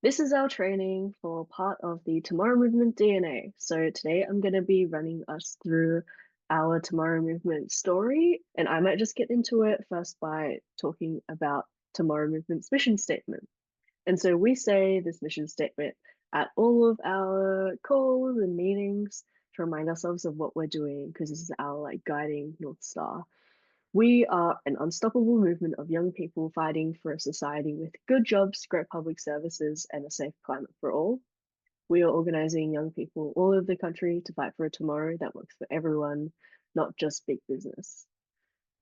This is our training for part of the Tomorrow Movement DNA. So today I'm going to be running us through our Tomorrow Movement story, and I might just get into it first by talking about Tomorrow Movement's mission statement. And so we say this mission statement at all of our calls and meetings to remind ourselves of what we're doing, because this is our guiding North Star. We are an unstoppable movement of young people fighting for a society with good jobs, great public services, and a safe climate for all. We are organizing young people all over the country to fight for a tomorrow that works for everyone, not just big business.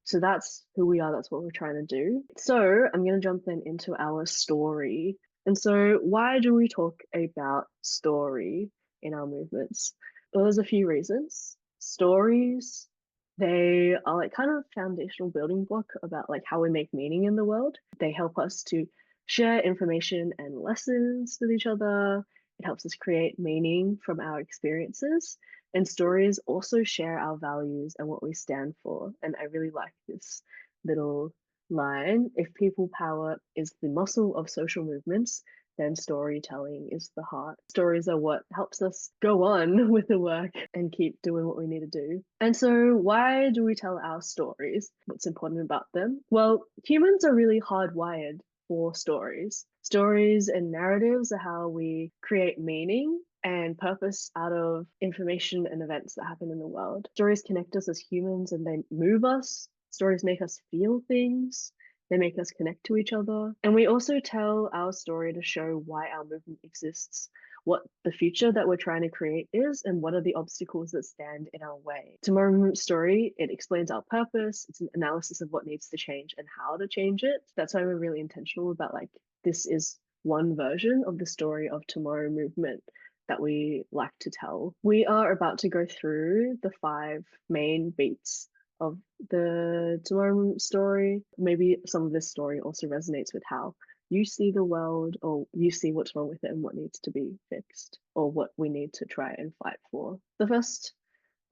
So that's who we are, that's what we're trying to do. So I'm going to jump then into our story. And so, why do we talk about story in our movements? Well, there's a few reasons. Stories, they are kind of foundational building block about how we make meaning in the world. They help us to share information and lessons with each other. It helps us create meaning from our experiences. And stories also share our values and what we stand for. And I really like this little line. If people power is the muscle of social movements, then storytelling is the heart. Stories are what helps us go on with the work and keep doing what we need to do. And so, why do we tell our stories? What's important about them? Well, humans are really hardwired for stories. Stories and narratives are how we create meaning and purpose out of information and events that happen in the world. Stories connect us as humans and they move us. Stories make us feel things. They make us connect to each other. And we also tell our story to show why our movement exists, what the future that we're trying to create is, and what are the obstacles that stand in our way. Tomorrow Movement Story, it explains our purpose. It's an analysis of what needs to change and how to change it. That's why we're really intentional about this is one version of the story of Tomorrow Movement that we like to tell. We are about to go through the 5 main beats of the Tomorrow story. Maybe some of this story also resonates with how you see the world, or you see what's wrong with it and what needs to be fixed, or what we need to try and fight for. The first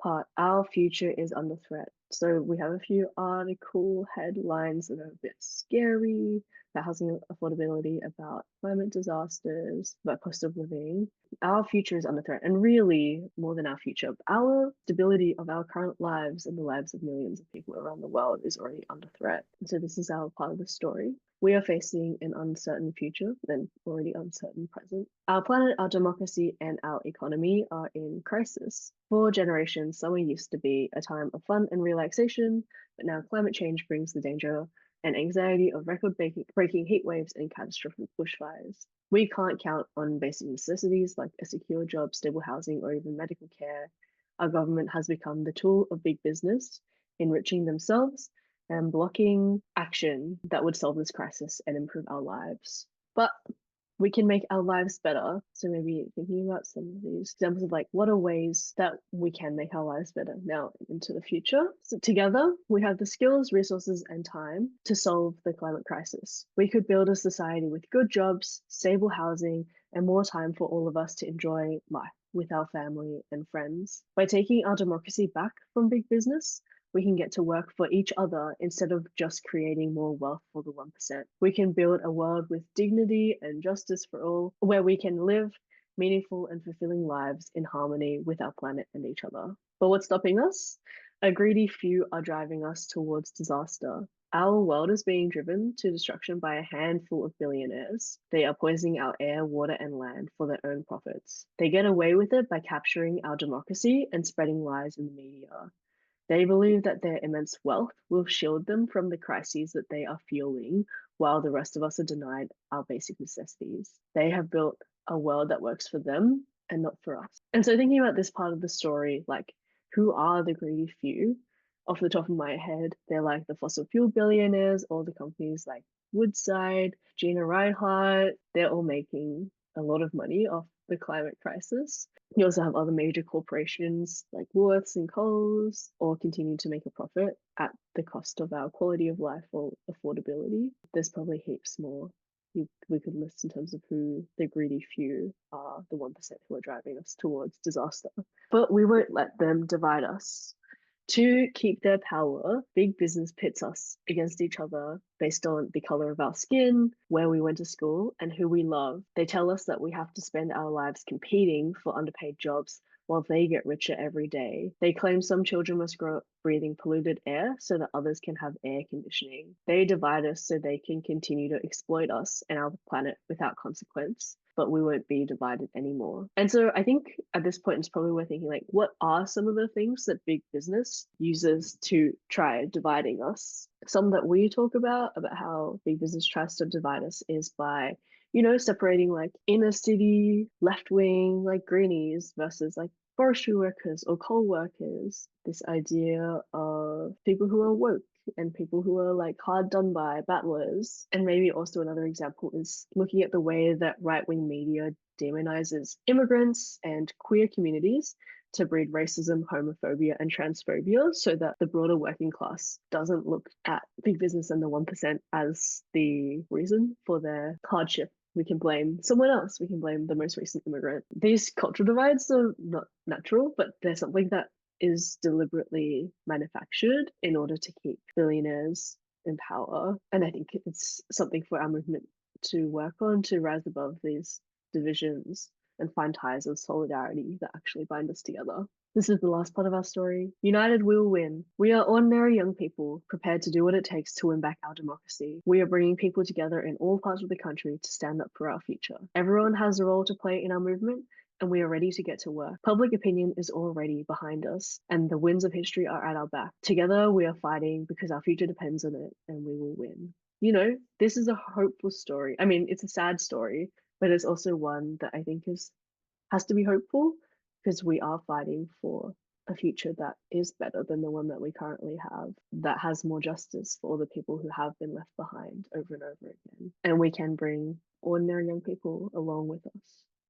part, our future is under threat. So we have a few article headlines that are a bit scary about housing affordability, about climate disasters, about cost of living. Our future is under threat, and really more than our future, our stability of our current lives and the lives of millions of people around the world is already under threat. And so this is our part of the story. We are facing an uncertain future and already uncertain present. Our planet, our democracy, and our economy are in crisis. For generations, summer used to be a time of fun and relaxation, but now climate change brings the danger and anxiety of record-breaking heat waves and catastrophic bushfires. We can't count on basic necessities like a secure job, stable housing, or even medical care. Our government has become the tool of big business, enriching themselves and blocking action that would solve this crisis and improve our lives. But we can make our lives better. So maybe thinking about some of these examples of what are ways that we can make our lives better now into the future. So together we have the skills, resources, and time to solve the climate crisis. We could build a society with good jobs, stable housing, and more time for all of us to enjoy life with our family and friends. By taking our democracy back from big business, we can get to work for each other instead of just creating more wealth for the 1%. We can build a world with dignity and justice for all, where we can live meaningful and fulfilling lives in harmony with our planet and each other. But what's stopping us? A greedy few are driving us towards disaster. Our world is being driven to destruction by a handful of billionaires. They are poisoning our air, water, and land for their own profits. They get away with it by capturing our democracy and spreading lies in the media. They believe that their immense wealth will shield them from the crises that they are fueling, while the rest of us are denied our basic necessities. They have built a world that works for them and not for us. And so, thinking about this part of the story, who are the greedy few? Off the top of my head, they're like the fossil fuel billionaires, all the companies like Woodside, Gina Reinhardt. They're all making a lot of money off the climate crisis. You also have other major corporations like Woolworths and Coles, all continue to make a profit at the cost of our quality of life or affordability. There's probably heaps more we could list in terms of who the greedy few are, the 1% who are driving us towards disaster. But we won't let them divide us. To keep their power, big business pits us against each other based on the color of our skin, where we went to school, and who we love. They tell us that we have to spend our lives competing for underpaid jobs while they get richer every day. They claim some children must grow up breathing polluted air so that others can have air conditioning. They divide us so they can continue to exploit us and our planet without consequence, but we won't be divided anymore. And so I think at this point, it's probably worth thinking like, what are some of the things that big business uses to try dividing us? Some that we talk about how big business tries to divide us is by separating like inner city, left wing, like greenies versus like forestry workers or coal workers. This idea of people who are woke and people who are like hard done by battlers. And maybe also another example is looking at the way that right wing media demonizes immigrants and queer communities to breed racism, homophobia, and transphobia so that the broader working class doesn't look at big business and the 1% as the reason for their hardship. We can blame someone else. We can blame the most recent immigrant. These cultural divides are not natural, but they're something that is deliberately manufactured in order to keep billionaires in power. And I think it's something for our movement to work on to rise above these divisions and find ties of solidarity that actually bind us together. This is the last part of our story. United, we will win. We are ordinary young people prepared to do what it takes to win back our democracy. We are bringing people together in all parts of the country to stand up for our future. Everyone has a role to play in our movement, and we are ready to get to work. Public opinion is already behind us, and the winds of history are at our back. Together, we are fighting because our future depends on it, and we will win. This is a hopeful story. I mean, it's a sad story, but it's also one that I think has to be hopeful because we are fighting for a future that is better than the one that we currently have, that has more justice for all the people who have been left behind over and over again. And we can bring ordinary young people along with us.